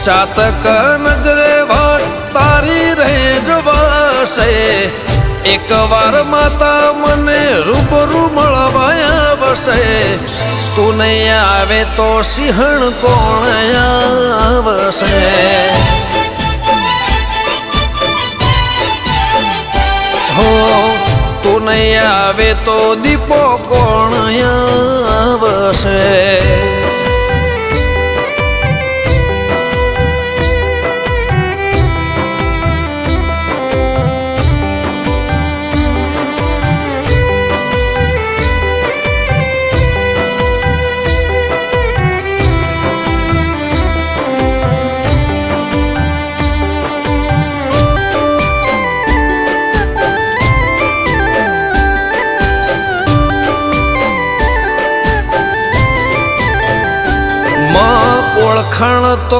ચાતક નજરે વાટ તારી રહે જવાશે એક વાર માતા મને રૂબરૂ મળવા આવશે તું નહીં આવે તો સિંહણ કોણ આવશે હો તું નહીં આવે તો દીપો કોણ આવશે